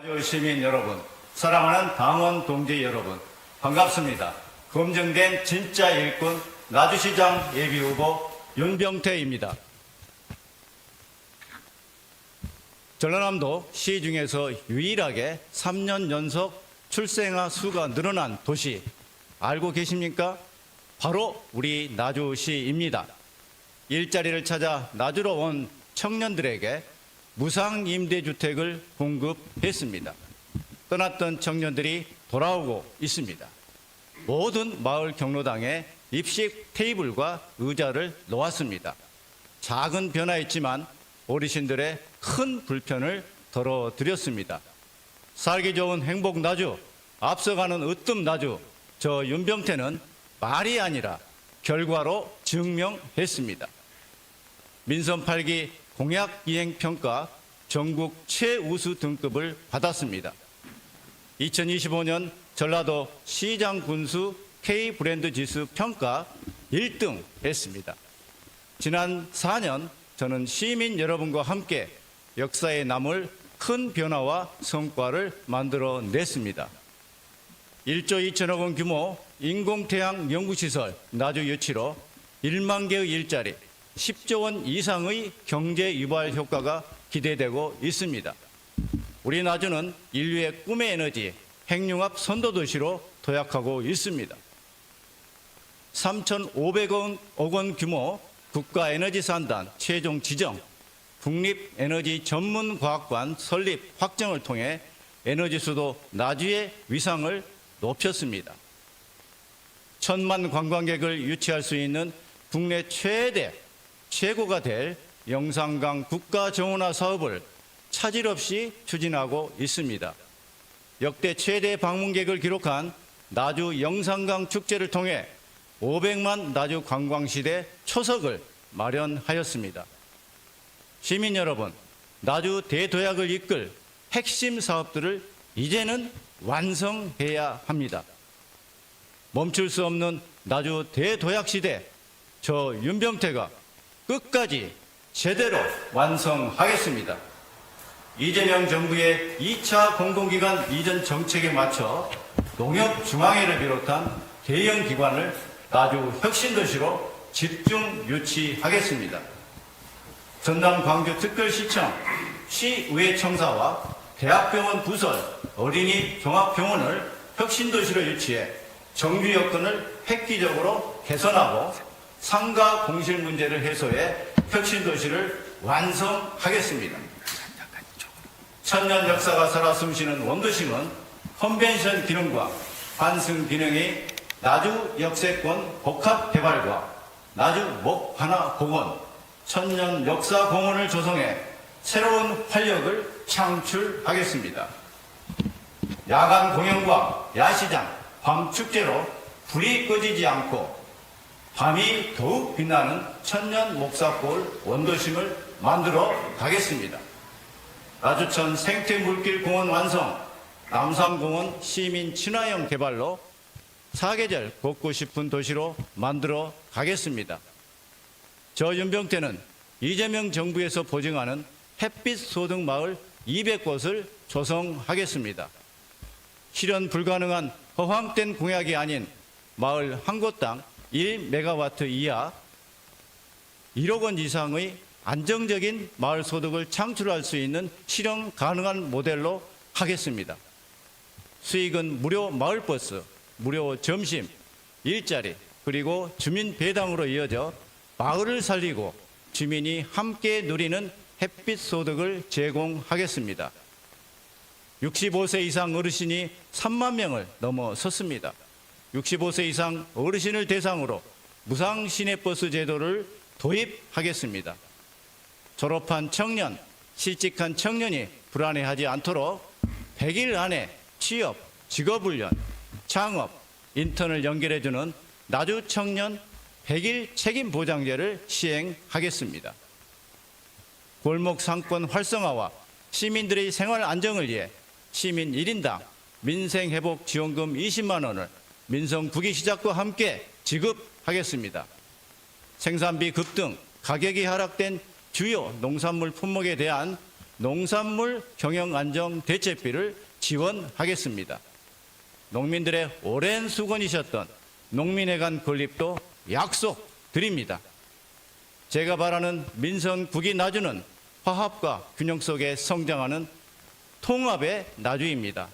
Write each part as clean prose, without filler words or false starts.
나주 시민 여러분, 사랑하는 당원 동지 여러분, 반갑습니다. 검증된 진짜 일꾼 나주시장 예비후보 윤병태입니다. 전라남도 시 중에서 유일하게 3년 연속 출생아 수가 늘어난 도시 알고 계십니까? 바로 우리 나주시입니다. 일자리를 찾아 나주로 온 청년들에게 무상 임대주택을 공급했습니다. 떠났던 청년들이 돌아오고 있습니다. 모든 마을 경로당에 입식 테이블과 의자를 놓았습니다. 작은 변화였지만 어르신들의 큰 불편을 덜어드렸습니다. 살기 좋은 행복 나주, 앞서가는 으뜸 나주, 저 윤병태는 말이 아니라 결과로 증명했습니다. 민선 8기 공약 이행 평가 전국 최우수 등급을 받았습니다. 2025년 전라도 시장 군수 K 브랜드 지수 평가 1등 했습니다. 지난 4년 저는 시민 여러분과 함께 역사에 남을 큰 변화와 성과를 만들어냈습니다. 1조 2천억 원 규모 인공태양 연구시설 나주 유치로 1만 개의 일자리, 10조 원 이상의 경제 유발 효과가 기대되고 있습니다. 우리 나주는 인류의 꿈의 에너지, 핵융합 선도도시로 도약하고 있습니다. 3,500억 원 규모 국가에너지산단 최종 지정, 국립에너지 전문과학관 설립 확정을 통해 에너지 수도 나주의 위상을 높였습니다. 1,000만 관광객을 유치할 수 있는 국내 최고가 될 영산강 국가정원화 사업을 차질 없이 추진하고 있습니다. 역대 최대 방문객을 기록한 나주 영산강 축제를 통해 500만 나주 관광시대 초석을 마련하였습니다. 시민 여러분, 나주 대도약을 이끌 핵심 사업들을 이제는 완성해야 합니다. 멈출 수 없는 나주 대도약 시대, 저 윤병태가 끝까지 제대로 완성하겠습니다. 이재명 정부의 2차 공공기관 이전 정책에 맞춰 농협중앙회를 비롯한 대형 기관을 나주 혁신도시로 집중 유치하겠습니다. 전남 광주특별시청, 시의회 청사와 대학병원 부설, 어린이 종합병원을 혁신도시로 유치해 정규 여건을 획기적으로 개선하고 상가 공실 문제를 해소해 혁신도시를 완성하겠습니다. 천년 역사가 살아 숨쉬는 원도심은 컨벤션 기능과 환승 기능이 나주 역세권 복합 개발과 나주 목하나 공원, 천년 역사 공원을 조성해 새로운 활력을 창출하겠습니다. 야간 공연과 야시장, 밤축제로 불이 꺼지지 않고 밤이 더욱 빛나는 천년 목사골 원도심을 만들어 가겠습니다. 나주천 생태물길 공원 완성, 남산공원 시민 친화형 개발로 사계절 걷고 싶은 도시로 만들어 가겠습니다. 저 윤병태는 이재명 정부에서 보증하는 햇빛 소득 마을 200곳을 조성하겠습니다. 실현 불가능한 허황된 공약이 아닌 마을 한 곳당 1메가와트 이하 1억 원 이상의 안정적인 마을 소득을 창출할 수 있는 실현 가능한 모델로 하겠습니다. 수익은 무료 마을버스, 무료 점심, 일자리, 그리고 주민 배당으로 이어져 마을을 살리고 주민이 함께 누리는 햇빛 소득을 제공하겠습니다. 65세 이상 어르신이 3만 명을 넘어섰습니다. 65세 이상 어르신을 대상으로 무상 시내버스 제도를 도입하겠습니다. 졸업한 청년, 실직한 청년이 불안해하지 않도록 100일 안에 취업, 직업훈련, 창업, 인턴을 연결해주는 나주 청년 100일 책임 보장제를 시행하겠습니다. 골목 상권 활성화와 시민들의 생활 안정을 위해 시민 1인당 민생회복 지원금 20만 원을 민성 9기 시작과 함께 지급하겠습니다. 생산비 급등, 가격이 하락된 주요 농산물 품목에 대한 농산물 경영 안정 대책비를 지원하겠습니다. 농민들의 오랜 수건이셨던 농민회관 건립도 약속드립니다. 제가 바라는 민선국이 나주는 화합과 균형 속에 성장하는 통합의 나주입니다.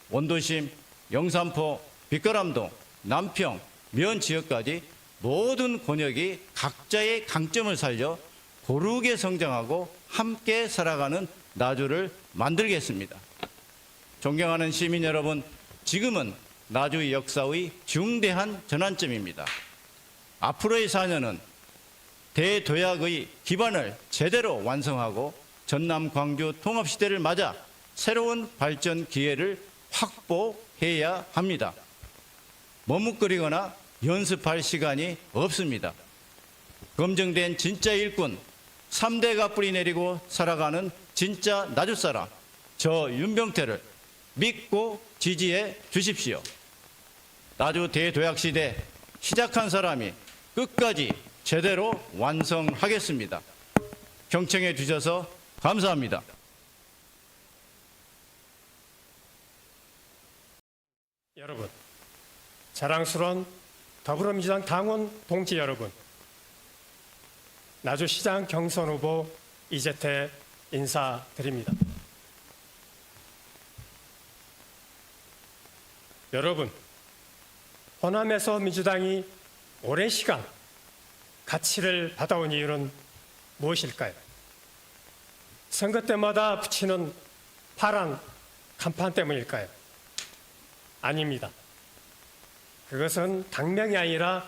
원도심, 영산포, 빛가람동, 남평, 면 지역까지 모든 권역이 각자의 강점을 살려 고르게 성장하고 함께 살아가는 나주를 만들겠습니다. 존경하는 시민 여러분, 지금은 나주 역사의 중대한 전환점입니다. 앞으로의 4년은 대도약의 기반을 제대로 완성하고 전남 광주 통합시대를 맞아 새로운 발전 기회를 확보해야 합니다. 머뭇거리거나 연습할 시간이 없습니다. 검증된 진짜 일꾼, 3대가 뿌리 내리고 살아가는 진짜 나주 사람, 저 윤병태를 믿고 지지해 주십시오. 나주 대도약시대 시작한 사람이 끝까지 제대로 완성하겠습니다. 경청해 주셔서 감사합니다. 여러분, 자랑스러운 더불어민주당 당원 동지 여러분, 나주시장 경선 후보 이재태 인사드립니다. 여러분, 호남에서 민주당이 오랜 시간 가치를 받아온 이유는 무엇일까요? 선거 때마다 붙이는 파란 간판 때문일까요? 아닙니다. 그것은 당명이 아니라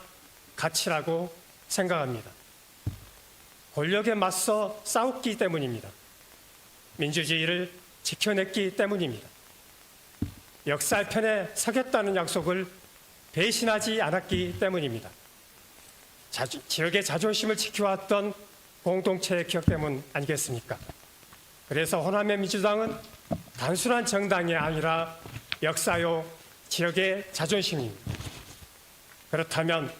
가치라고 생각합니다. 권력에 맞서 싸웠기 때문입니다. 민주주의를 지켜냈기 때문입니다. 역사의 편에 서겠다는 약속을 배신하지 않았기 때문입니다. 지역의 자존심을 지켜왔던 공동체의 기억 때문 아니겠습니까? 그래서 호남의 민주당은 단순한 정당이 아니라 역사요 지역의 자존심입니다. 그렇다면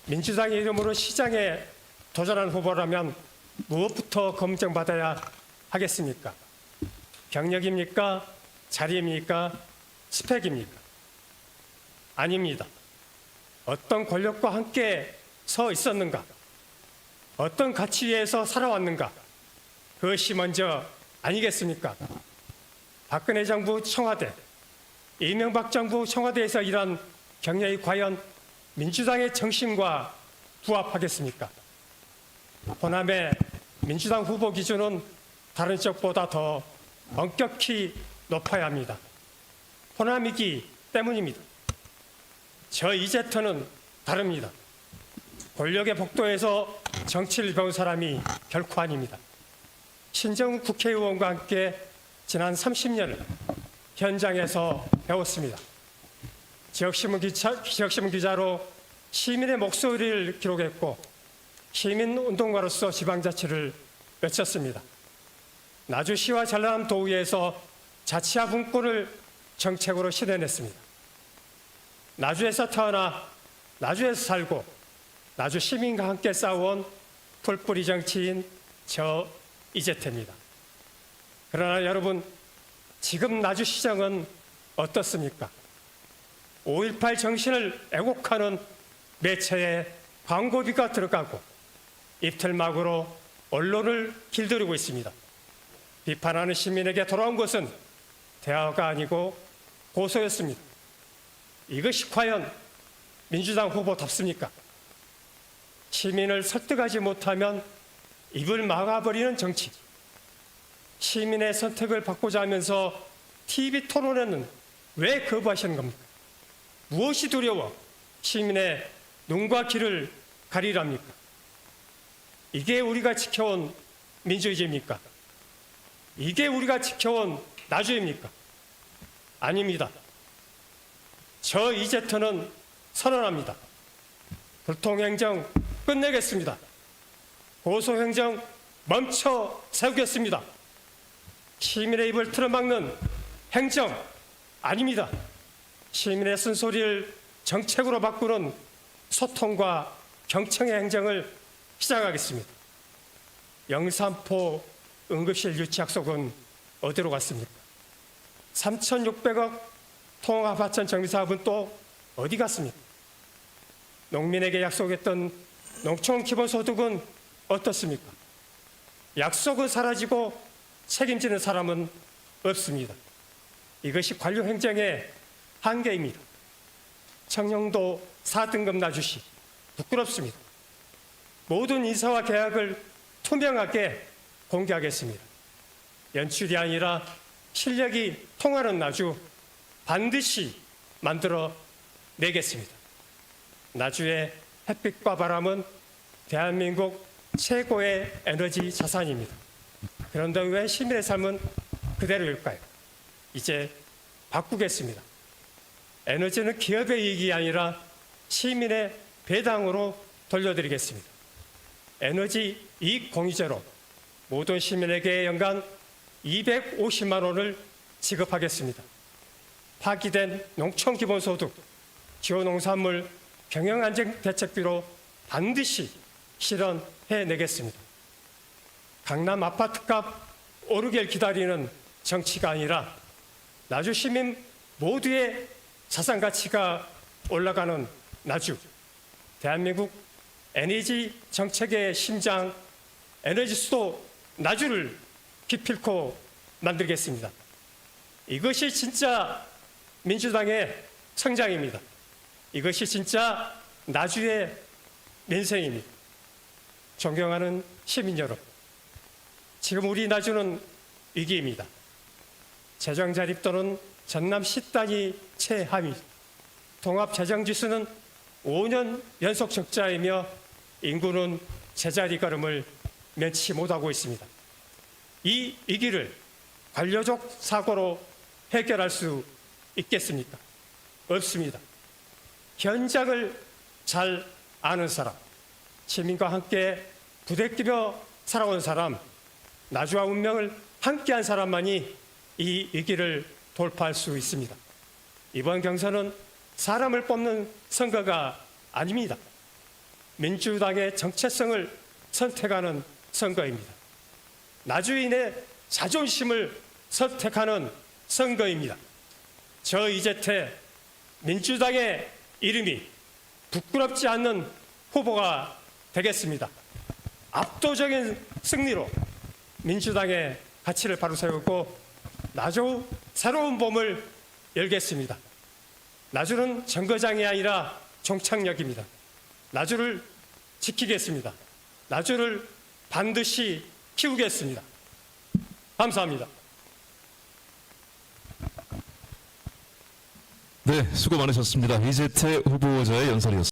민주당의 이름으로 시장에 도전한 후보라면 무엇부터 검증받아야 하겠습니까? 경력입니까? 자리입니까? 스펙입니까? 아닙니다. 어떤 권력과 함께 서 있었는가? 어떤 가치 위에서 살아왔는가? 그것이 먼저 아니겠습니까? 박근혜 정부 청와대, 이명박 정부 청와대에서 일한 경력이 과연 민주당의 정신과 부합하겠습니까? 호남의 민주당 후보 기준은 다른 지역보다 더 엄격히 높아야 합니다. 호남이기 때문입니다. 저 이재터는 다릅니다. 권력의 복도에서 정치를 배운 사람이 결코 아닙니다. 신정훈 국회의원과 함께 지난 30년을 현장에서 배웠습니다. 지역신문 기자로 시민의 목소리를 기록했고 시민운동가로서 지방자치를 외쳤습니다. 나주시와 전남 도의회에서 자치화 분권을 정책으로 실현했습니다. 나주에서 태어나 나주에서 살고 나주 시민과 함께 싸워온 풀뿌리 정치인 저 이재태입니다. 그러나 여러분, 지금 나주시장은 어떻습니까? 5.18 정신을 애곡하는 매체에 광고비가 들어가고 입틀막으로 언론을 길들이고 있습니다. 비판하는 시민에게 돌아온 것은 대화가 아니고 고소였습니다. 이것이 과연 민주당 후보답습니까? 시민을 설득하지 못하면 입을 막아버리는 정치. 시민의 선택을 받고자 하면서 TV 토론회는 왜 거부하시는 겁니까? 무엇이 두려워 시민의 눈과 귀를 가리랍니까? 이게 우리가 지켜온 민주주의입니까? 이게 우리가 지켜온 나주입니까? 아닙니다. 저 이재터는 선언합니다. 불통행정 끝내겠습니다. 고소행정 멈춰 세우겠습니다. 시민의 입을 틀어막는 행정 아닙니다. 시민의 쓴소리를 정책으로 바꾸는 소통과 경청의 행정을 시작하겠습니다. 영산포 응급실 유치 약속은 어디로 갔습니까? 3,600억 통합하천 정비사업은 또 어디 갔습니까? 농민에게 약속했던 농촌 기본소득은 어떻습니까? 약속은 사라지고 책임지는 사람은 없습니다. 이것이 관료 행정의 한계입니다. 청룡도 4등급 나주시 부끄럽습니다. 모든 인사와 계약을 투명하게 공개하겠습니다. 연출이 아니라 실력이 통하는 나주 반드시 만들어 내겠습니다. 나주의 햇빛과 바람은 대한민국 최고의 에너지 자산입니다. 그런데 왜 시민의 삶은 그대로일까요? 이제 바꾸겠습니다. 에너지는 기업의 이익이 아니라 시민의 배당으로 돌려드리겠습니다. 에너지 이익 공유제로 모든 시민에게 연간 250만 원을 지급하겠습니다. 파기된 농촌 기본소득, 주요 농산물 경영안정 대책비로 반드시 실현해내겠습니다. 강남 아파트값 오르길 기다리는 정치가 아니라 나주 시민 모두의 자산 가치가 올라가는 나주, 대한민국 에너지 정책의 심장, 에너지 수도 나주를 기필코 만들겠습니다. 이것이 진짜 민주당의 성장입니다. 이것이 진짜 나주의 민생입니다. 존경하는 시민 여러분, 지금 우리 나주는 위기입니다. 재정 자립도는 전남 10단위 최하위, 통합 재정 지수는 5년 연속 적자이며 인구는 제자리 걸음을 면치 못하고 있습니다. 이 위기를 관료적 사고로 해결할 수 있겠습니까? 없습니다. 현장을 잘 아는 사람, 시민과 함께 부대끼며 살아온 사람, 나주와 운명을 함께한 사람만이 이 위기를 돌파할 수 있습니다. 이번 경선은 사람을 뽑는 선거가 아닙니다. 민주당의 정체성을 선택하는 선거입니다. 나주인의 자존심을 선택하는 선거입니다. 저 이재태 민주당의 이름이 부끄럽지 않는 후보가 되겠습니다. 압도적인 승리로 민주당의 가치를 바로 세우고 나주 새로운 봄을 열겠습니다. 나주는 정거장이 아니라 종착역입니다. 나주를 지키겠습니다. 나주를 반드시 키우겠습니다. 감사합니다. 네, 수고 많으셨습니다. 이재태 후보자의 연설이었습니다.